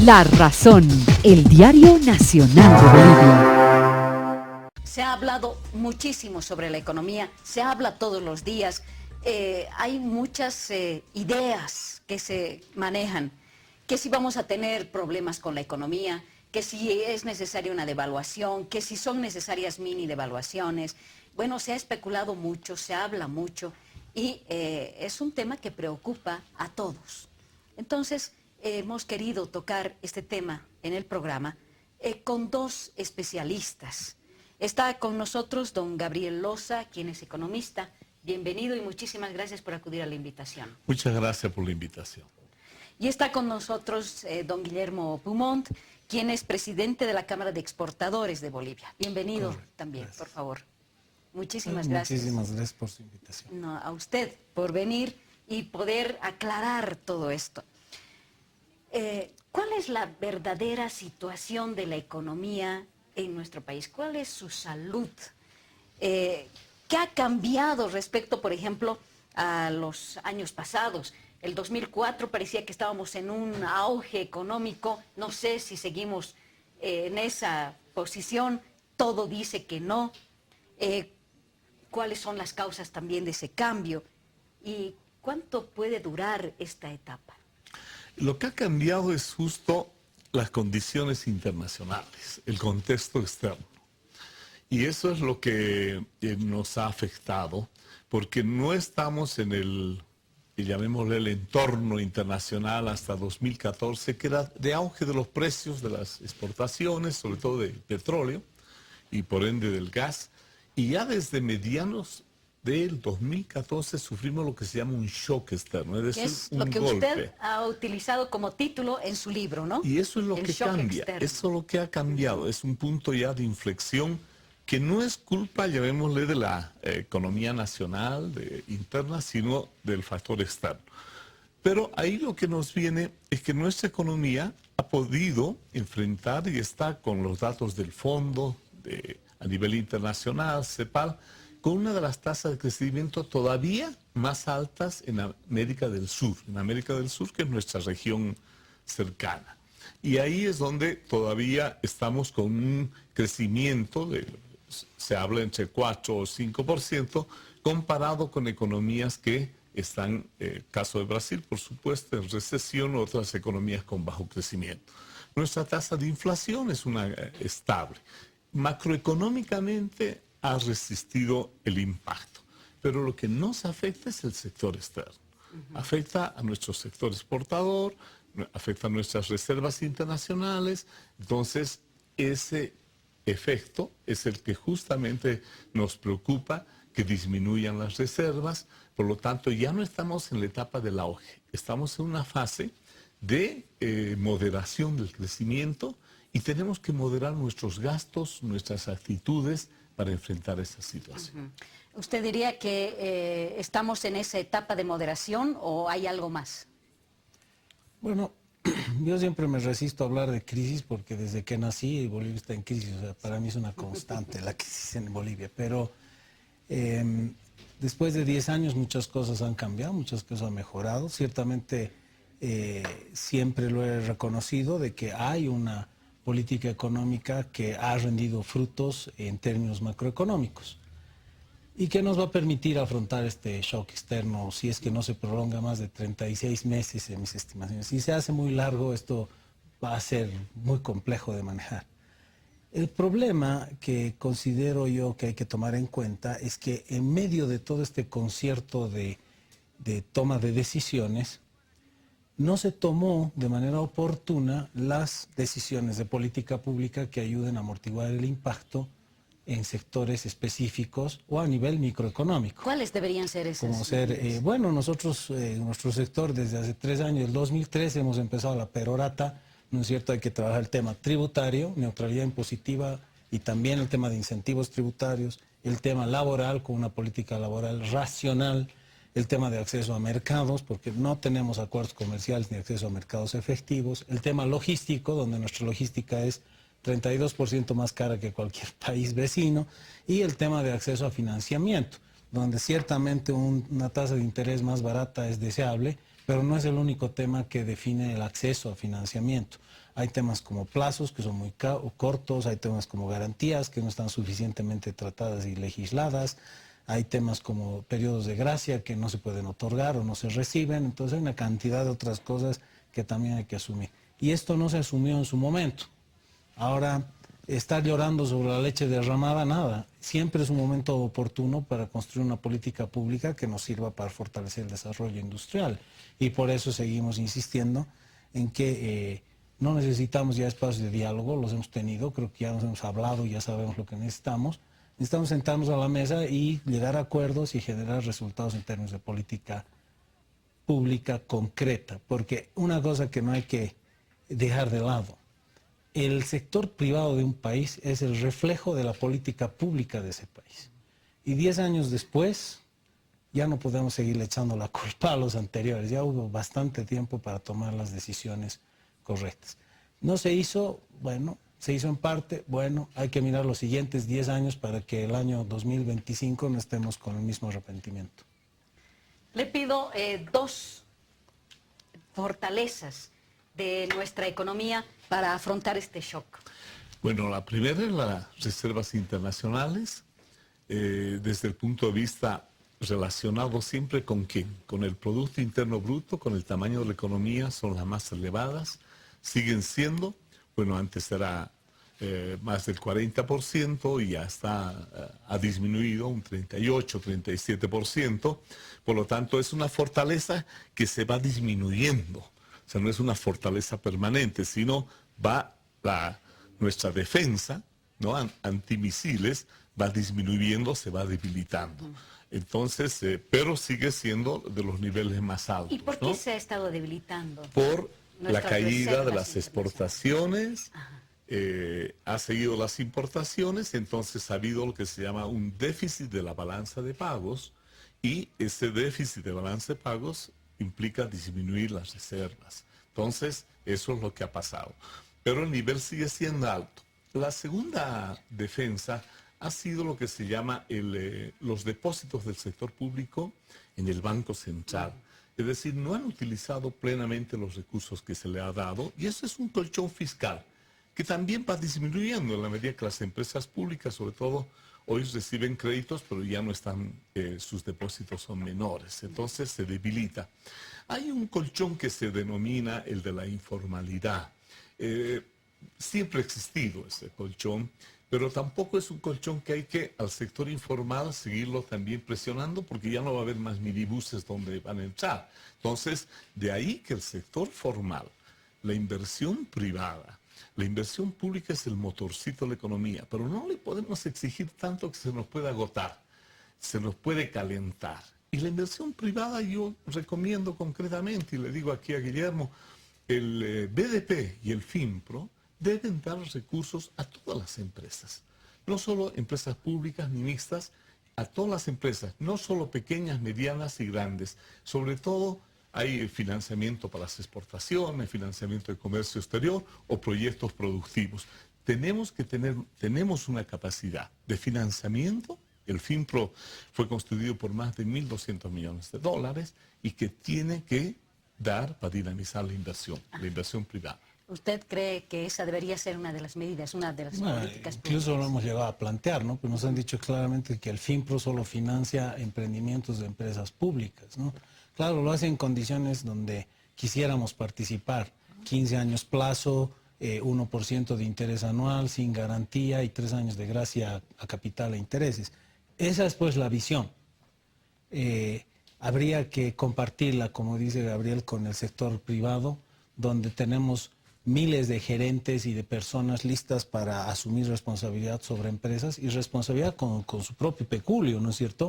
La Razón, el diario nacional de Bolivia. Se ha hablado muchísimo sobre la economía, se habla todos los días, hay muchas ideas que se manejan, que si vamos a tener problemas con la economía, que si es necesaria una devaluación, que si son necesarias mini devaluaciones. Bueno, se ha especulado mucho, se habla mucho y es un tema que preocupa a todos. Entonces, hemos querido tocar este tema en el programa con dos especialistas. Está con nosotros don Gabriel Loza, quien es economista. Bienvenido y muchísimas gracias por acudir a la invitación. Muchas gracias por la invitación. Y está con nosotros don Guillermo Pumont, quien es presidente de la Cámara de Exportadores de Bolivia. Bienvenido. Correcto. También, gracias. Por favor. Muchísimas gracias. Muchísimas gracias por su invitación. No, a usted por venir y poder aclarar todo esto. ¿Cuál es la verdadera situación de la economía en nuestro país? ¿Cuál es su salud? ¿Qué ha cambiado respecto, por ejemplo, a los años pasados? El 2004 parecía que estábamos en un auge económico. No sé si seguimos en esa posición. Todo dice que no. ¿Cuáles son las causas también de ese cambio? ¿Y cuánto puede durar esta etapa? Lo que ha cambiado es justo las condiciones internacionales, el contexto externo. Y eso es lo que nos ha afectado, porque no estamos en el, llamémosle, el entorno internacional hasta 2014, que era de auge de los precios de las exportaciones, sobre todo de petróleo y por ende del gas. Y ya desde medianos del 2014 sufrimos lo que se llama un shock externo, es decir, es lo que golpe. Usted ha utilizado como título en su libro, ¿no? Y eso es lo el que cambia, externo. eso es lo que ha cambiado, es un punto ya de inflexión que no es culpa, llamémosle, de la economía nacional, interna, sino del factor externo. Pero ahí lo que nos viene es que nuestra economía ha podido enfrentar y está con los datos del fondo a nivel internacional, CEPAL, con una de las tasas de crecimiento todavía más altas en América del Sur, que es nuestra región cercana. Y ahí es donde todavía estamos con un crecimiento, se habla entre 4 o 5%, comparado con economías que están, caso de Brasil, por supuesto, en recesión, otras economías con bajo crecimiento. Nuestra tasa de inflación es una estable. Macroeconómicamente ha resistido el impacto, pero lo que nos afecta es el sector externo. Afecta a nuestro sector exportador, afecta a nuestras reservas internacionales. Entonces, ese efecto es el que justamente nos preocupa, que disminuyan las reservas. Por lo tanto, ya no estamos en la etapa del auge, estamos en una fase de moderación del crecimiento y tenemos que moderar nuestros gastos, nuestras actitudes para enfrentar esa situación. ¿Usted diría que estamos en esa etapa de moderación o hay algo más? Bueno, yo siempre me resisto a hablar de crisis porque desde que nací Bolivia está en crisis. O sea, para mí es una constante la crisis en Bolivia. Pero después de 10 años muchas cosas han cambiado, muchas cosas han mejorado. Ciertamente siempre lo he reconocido de que hay una política económica que ha rendido frutos en términos macroeconómicos y que nos va a permitir afrontar este shock externo si es que no se prolonga más de 36 meses en mis estimaciones. Si se hace muy largo, esto va a ser muy complejo de manejar. El problema que considero yo que hay que tomar en cuenta es que en medio de todo este concierto de toma de decisiones, no se tomó de manera oportuna las decisiones de política pública que ayuden a amortiguar el impacto en sectores específicos o a nivel microeconómico. ¿Cuáles deberían ser esas? Como bueno, nosotros en nuestro sector desde hace 3 años, el 2013, hemos empezado la perorata, ¿no es cierto? Hay que trabajar el tema tributario, neutralidad impositiva y también el tema de incentivos tributarios, el tema laboral con una política laboral racional, el tema de acceso a mercados, porque no tenemos acuerdos comerciales ni acceso a mercados efectivos, el tema logístico, donde nuestra logística es 32% más cara que cualquier país vecino, y el tema de acceso a financiamiento, donde ciertamente una tasa de interés más barata es deseable, pero no es el único tema que define el acceso a financiamiento. Hay temas como plazos, que son muy cortos, hay temas como garantías, que no están suficientemente tratadas y legisladas, hay temas como periodos de gracia, que no se pueden otorgar o no se reciben, entonces hay una cantidad de otras cosas que también hay que asumir. Y esto no se asumió en su momento. Ahora, estar llorando sobre la leche derramada, nada. Siempre es un momento oportuno para construir una política pública que nos sirva para fortalecer el desarrollo industrial. Y por eso seguimos insistiendo en que no necesitamos ya espacios de diálogo, los hemos tenido, creo que ya nos hemos hablado, ya sabemos lo que necesitamos. Necesitamos sentarnos a la mesa y llegar a acuerdos y generar resultados en términos de política pública concreta. Porque una cosa que no hay que dejar de lado, el sector privado de un país es el reflejo de la política pública de ese país. Y 10 años después, ya no podemos seguirle echando la culpa a los anteriores. Ya hubo bastante tiempo para tomar las decisiones correctas. No se hizo, bueno, se hizo en parte, bueno, hay que mirar los siguientes 10 años para que el año 2025 no estemos con el mismo arrepentimiento. Le pido dos fortalezas de nuestra economía para afrontar este shock. Bueno, la primera es las reservas internacionales, desde el punto de vista relacionado siempre con ¿quién? Con el Producto Interno Bruto, con el tamaño de la economía, son las más elevadas, siguen siendo, bueno, antes era más del 40% y ya ha disminuido un 38, 37%, por lo tanto es una fortaleza que se va disminuyendo. O sea, no es una fortaleza permanente, sino nuestra defensa, ¿no? Antimisiles va disminuyendo, se va debilitando. Entonces, pero sigue siendo de los niveles más altos. ¿Y por qué se ha estado debilitando? Por la Nuestras caída de las reservas exportaciones, ha seguido las importaciones, entonces ha habido lo que se llama un déficit de la balanza de pagos, y ese déficit de balanza de pagos implica disminuir las reservas. Entonces, eso es lo que ha pasado. Pero el nivel sigue siendo alto. La segunda defensa ha sido lo que se llama los depósitos del sector público en el Banco Central. Es decir, no han utilizado plenamente los recursos que se le ha dado, y eso es un colchón fiscal que también va disminuyendo en la medida que las empresas públicas, sobre todo, hoy reciben créditos, pero ya no están, sus depósitos son menores, entonces se debilita. Hay un colchón que se denomina el de la informalidad. Siempre ha existido ese colchón, pero tampoco es un colchón que hay que, al sector informal, seguirlo también presionando, porque ya no va a haber más minibuses donde van a entrar. Entonces, de ahí que el sector formal, la inversión privada, la inversión pública es el motorcito de la economía, pero no le podemos exigir tanto que se nos pueda agotar, se nos puede calentar. Y la inversión privada yo recomiendo concretamente, y le digo aquí a Guillermo, el BDP y el FINPRO deben dar recursos a todas las empresas, no solo empresas públicas ni mixtas, a todas las empresas, no solo pequeñas, medianas y grandes. Sobre todo hay financiamiento para las exportaciones, financiamiento de comercio exterior o proyectos productivos. Tenemos una capacidad de financiamiento. El FINPRO fue construido por más de 1.200 millones de dólares y que tiene que dar para dinamizar la inversión privada. ¿Usted cree que esa debería ser una de las medidas, una de las políticas públicas? Incluso lo hemos llegado a plantear, ¿no? Pues nos han dicho claramente que el FINPRO solo financia emprendimientos de empresas públicas, ¿no? Claro, lo hace en condiciones donde quisiéramos participar. 15 años plazo, 1% de interés anual, sin garantía y 3 años de gracia a capital e intereses. Esa es pues la visión. Habría que compartirla, como dice Gabriel, con el sector privado, donde tenemos miles de gerentes y de personas listas para asumir responsabilidad sobre empresas y responsabilidad con su propio peculio, ¿no es cierto?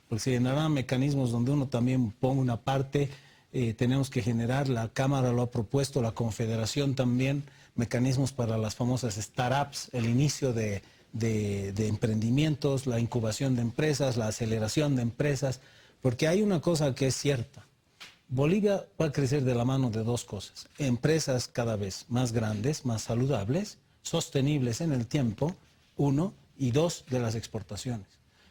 Porque se generarán mecanismos donde uno también ponga una parte, tenemos que generar, la Cámara lo ha propuesto, la Confederación también, mecanismos para las famosas startups, el inicio de emprendimientos, la incubación de empresas, la aceleración de empresas, porque hay una cosa que es cierta. Bolivia va a crecer de la mano de dos cosas: empresas cada vez más grandes, más saludables, sostenibles en el tiempo, uno, y dos, de las exportaciones.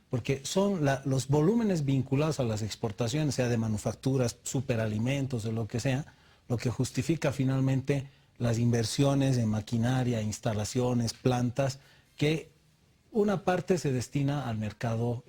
porque son los volúmenes vinculados a las exportaciones, sea de manufacturas, superalimentos, o lo que sea, lo que justifica finalmente las inversiones en maquinaria, instalaciones, plantas, que una parte se destina al mercado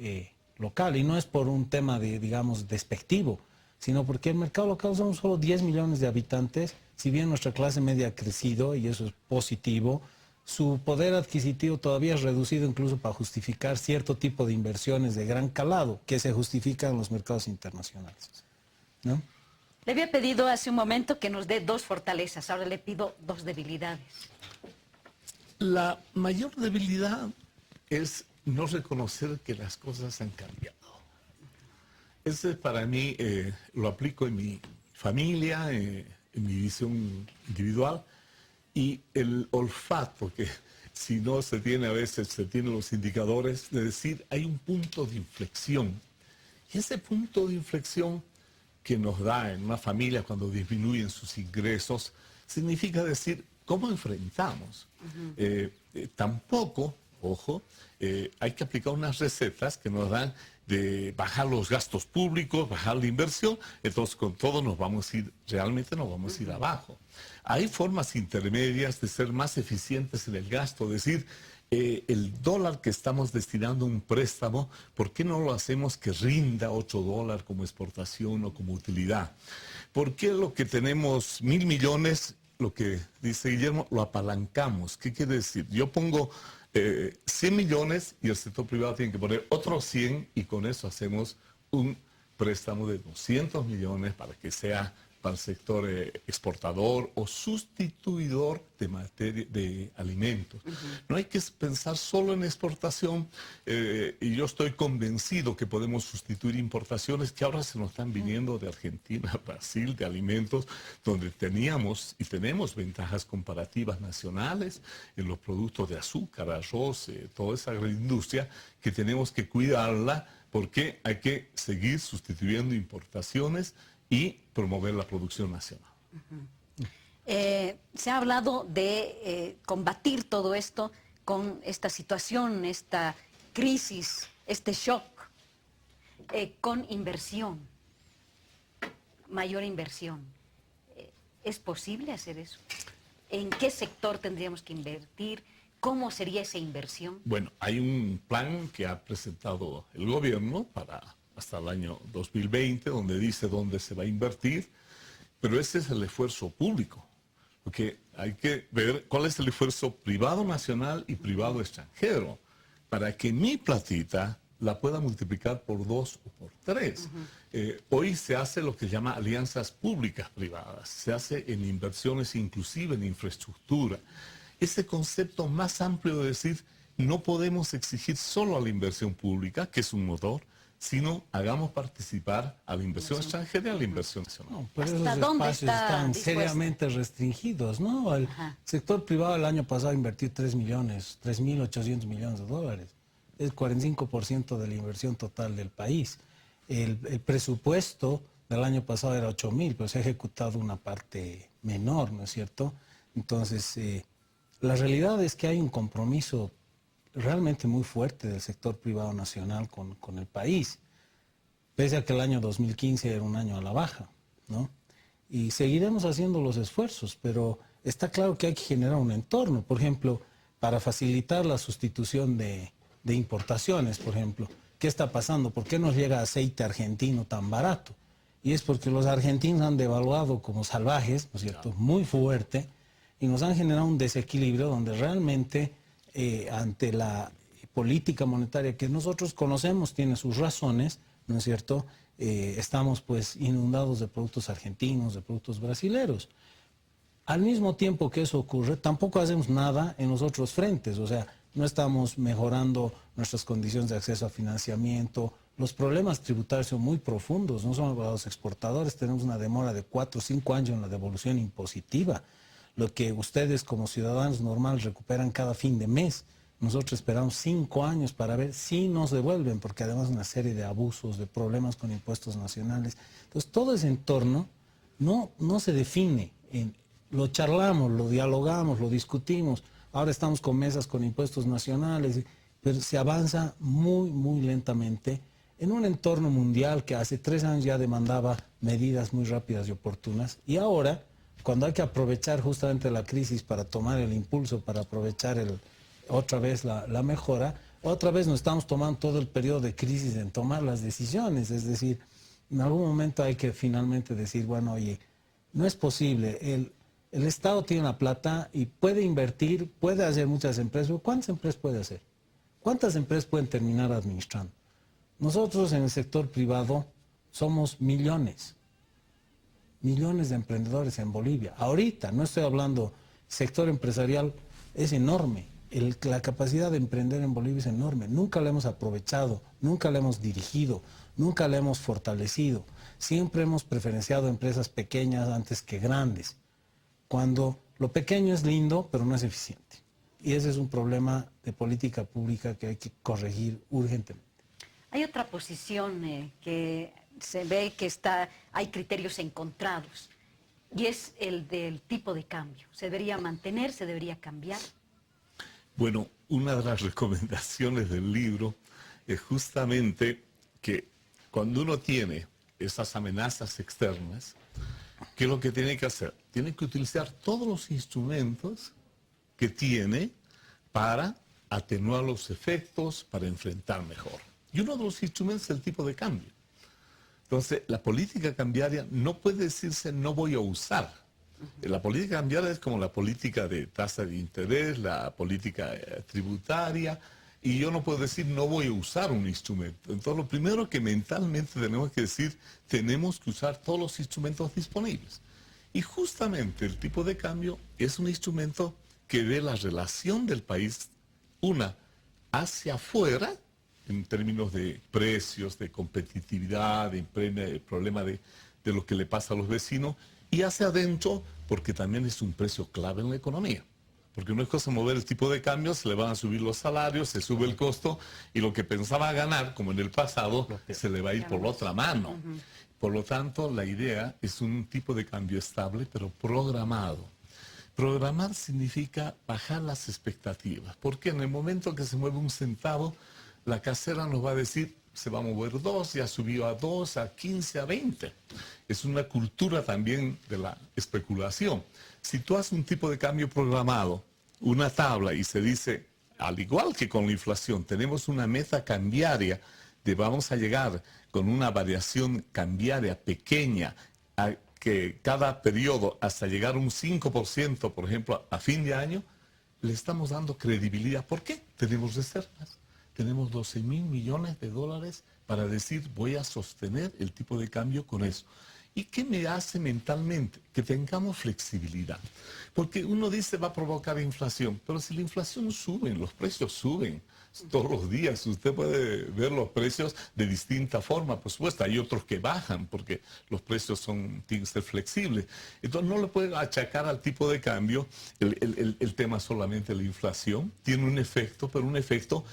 local, y no es por un tema de, digamos, despectivo, sino porque el mercado local son solo 10 millones de habitantes. Si bien nuestra clase media ha crecido, y eso es positivo, su poder adquisitivo todavía es reducido incluso para justificar cierto tipo de inversiones de gran calado que se justifican en los mercados internacionales, ¿no? Le había pedido hace un momento que nos dé 2 fortalezas, ahora le pido 2 debilidades. La mayor debilidad es no reconocer que las cosas han cambiado. Ese para mí lo aplico en mi familia, en mi visión individual, y el olfato, que si no se tiene a veces, se tienen los indicadores de decir hay un punto de inflexión. Y ese punto de inflexión que nos da en una familia cuando disminuyen sus ingresos, significa decir cómo enfrentamos. Tampoco, ojo, hay que aplicar unas recetas que nos dan de bajar los gastos públicos, bajar la inversión, entonces con todo realmente nos vamos a ir abajo. Hay formas intermedias de ser más eficientes en el gasto, es decir, el dólar que estamos destinando a un préstamo, ¿por qué no lo hacemos que rinda $8 como exportación o como utilidad? ¿Por qué lo que tenemos 1.000 millones, lo que dice Guillermo, lo apalancamos? ¿Qué quiere decir? Yo pongo 100 millones y el sector privado tiene que poner otros 100 y con eso hacemos un préstamo de 200 millones para que sea para el sector exportador o sustituidor de alimentos. No hay que pensar solo en exportación, y yo estoy convencido que podemos sustituir importaciones que ahora se nos están viniendo de Argentina, Brasil, de alimentos, donde teníamos y tenemos ventajas comparativas nacionales en los productos de azúcar, arroz, toda esa agroindustria que tenemos que cuidarla porque hay que seguir sustituyendo importaciones y promover la producción nacional. Se ha hablado de combatir todo esto con esta situación, esta crisis, este shock, con inversión, mayor inversión. ¿Es posible hacer eso? ¿En qué sector tendríamos que invertir? ¿Cómo sería esa inversión? Bueno, hay un plan que ha presentado el gobierno para hasta el año 2020, donde dice dónde se va a invertir, pero ese es el esfuerzo público, porque hay que ver cuál es el esfuerzo privado nacional y privado extranjero, para que mi platita la pueda multiplicar por 2 o por 3. Hoy se hace lo que se llama alianzas públicas privadas, se hace en inversiones inclusive en infraestructura. Ese concepto más amplio de decir, no podemos exigir solo a la inversión pública, que es un motor, sino hagamos participar a la inversión extranjera y a la inversión nacional. No, pero esos espacios están seriamente restringidos, ¿no? El sector privado el año pasado invirtió 3.800 millones de dólares. Es 45% de la inversión total del país. El presupuesto del año pasado era 8.000, pero se ha ejecutado una parte menor, ¿no es cierto? Entonces, la realidad es que hay un compromiso realmente muy fuerte del sector privado nacional con el país, pese a que el año 2015 era un año a la baja, ¿no? Y seguiremos haciendo los esfuerzos, pero está claro que hay que generar un entorno, por ejemplo, para facilitar la sustitución de importaciones, por ejemplo. ¿Qué está pasando? ¿Por qué nos llega aceite argentino tan barato? Y es porque los argentinos han devaluado como salvajes, ¿no es cierto?, muy fuerte, y nos han generado un desequilibrio donde realmente ante la política monetaria que nosotros conocemos, tiene sus razones, ¿no es cierto?, estamos pues inundados de productos argentinos, de productos brasileros. Al mismo tiempo que eso ocurre, tampoco hacemos nada en los otros frentes, o sea, no estamos mejorando nuestras condiciones de acceso a financiamiento. Los problemas tributarios son muy profundos, no solo para los exportadores, tenemos una demora de 4 o 5 años en la devolución impositiva. Lo que ustedes como ciudadanos normales recuperan cada fin de mes. Nosotros esperamos 5 años para ver si nos devuelven, porque además una serie de abusos, de problemas con impuestos nacionales. Entonces todo ese entorno no se define. Lo charlamos, lo dialogamos, lo discutimos. Ahora estamos con mesas con impuestos nacionales. pero se avanza muy, muy lentamente en un entorno mundial que hace 3 años ya demandaba medidas muy rápidas y oportunas. Y ahora, cuando hay que aprovechar justamente la crisis para tomar el impulso, para aprovechar otra vez la mejora, otra vez nos estamos tomando todo el periodo de crisis en tomar las decisiones. Es decir, en algún momento hay que finalmente decir, bueno, oye, no es posible. El Estado tiene la plata y puede invertir, puede hacer muchas empresas. Pero ¿cuántas empresas puede hacer? ¿Cuántas empresas pueden terminar administrando? Nosotros en el sector privado somos millones de emprendedores en Bolivia. Ahorita, no estoy hablando, sector empresarial es enorme. La capacidad de emprender en Bolivia es enorme. Nunca la hemos aprovechado, nunca la hemos dirigido, nunca la hemos fortalecido. Siempre hemos preferenciado empresas pequeñas antes que grandes. Cuando lo pequeño es lindo, pero no es eficiente. Y ese es un problema de política pública que hay que corregir urgentemente. Hay otra posición que se ve que hay criterios encontrados, y es el del tipo de cambio. ¿Se debería mantener, se debería cambiar? Bueno, una de las recomendaciones del libro es justamente que cuando uno tiene esas amenazas externas, ¿qué es lo que tiene que hacer? Tiene que utilizar todos los instrumentos que tiene para atenuar los efectos, para enfrentar mejor. Y uno de los instrumentos es el tipo de cambio. Entonces, la política cambiaria no puede decirse no voy a usar. La política cambiaria es como la política de tasa de interés, la política tributaria, y yo no puedo decir no voy a usar un instrumento. Entonces, lo primero que mentalmente tenemos que decir, tenemos que usar todos los instrumentos disponibles. Y justamente el tipo de cambio es un instrumento que ve la relación del país, una hacia afuera, en términos de precios, de competitividad, de problema de lo que le pasa a los vecinos, y hacia adentro, porque también es un precio clave en la economía. Porque no es cosa mover el tipo de cambio, se le van a subir los salarios, se sube el costo, y lo que pensaba ganar, como en el pasado, se le va a ir por la otra mano. Por lo tanto, la idea es un tipo de cambio estable, pero programado. Programar significa bajar las expectativas, porque en el momento que se mueve un centavo, la casera nos va a decir, se va a mover 2, ya subió a 2, a 15, a 20. Es una cultura también de la especulación. Si tú haces un tipo de cambio programado, una tabla, y se dice, al igual que con la inflación, tenemos una meta cambiaria de vamos a llegar con una variación cambiaria pequeña, a que cada periodo hasta llegar a un 5%, por ejemplo, a fin de año, le estamos dando credibilidad. ¿Por qué? Tenemos reservas. Tenemos 12.000 millones de dólares para decir voy a sostener el tipo de cambio con eso. ¿Y qué me hace mentalmente? Que tengamos flexibilidad. Porque uno dice va a provocar inflación, pero si la inflación sube, los precios suben todos los días. Usted puede ver los precios de distinta forma, por supuesto. Hay otros que bajan porque los precios tienen que ser flexibles. Entonces no le puede achacar al tipo de cambio el tema solamente de la inflación. Tiene un efecto, pero un efecto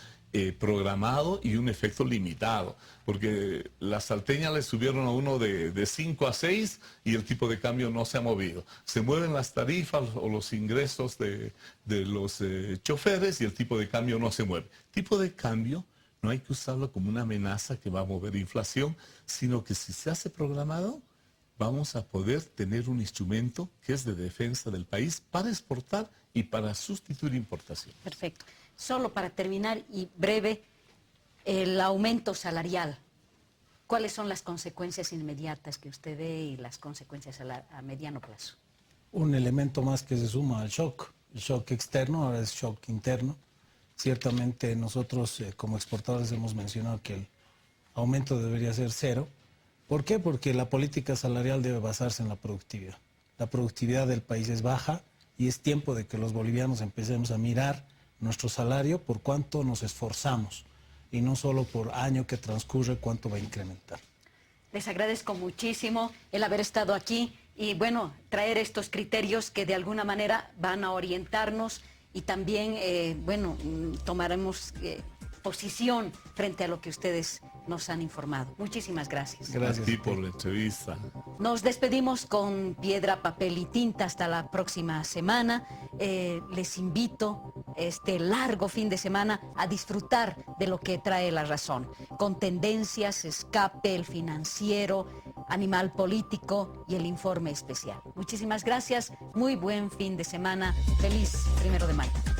programado y un efecto limitado, porque las salteñas le subieron a uno de 5 a 6 y el tipo de cambio no se ha movido. Se mueven las tarifas o los ingresos de los choferes y el tipo de cambio no se mueve. Tipo de cambio no hay que usarlo como una amenaza que va a mover inflación, sino que si se hace programado, vamos a poder tener un instrumento que es de defensa del país para exportar y para sustituir importación. Perfecto. Solo para terminar y breve, el aumento salarial. ¿Cuáles son las consecuencias inmediatas que usted ve y las consecuencias a mediano plazo? Un elemento más que se suma al shock. El shock externo, ahora es shock interno. Ciertamente nosotros como exportadores hemos mencionado que el aumento debería ser 0. ¿Por qué? Porque la política salarial debe basarse en la productividad. La productividad del país es baja y es tiempo de que los bolivianos empecemos a mirar nuestro salario por cuánto nos esforzamos y no solo por año que transcurre cuánto va a incrementar. Les agradezco muchísimo el haber estado aquí y bueno, traer estos criterios que de alguna manera van a orientarnos y también, tomaremos posición frente a lo que ustedes nos han informado. Muchísimas gracias. Gracias a ti por la entrevista. Nos despedimos con piedra, papel y tinta hasta la próxima semana. Les invito este largo fin de semana a disfrutar de lo que trae La Razón, con tendencias, escape, el financiero, animal político y el informe especial. Muchísimas gracias, muy buen fin de semana, feliz 1 de mayo.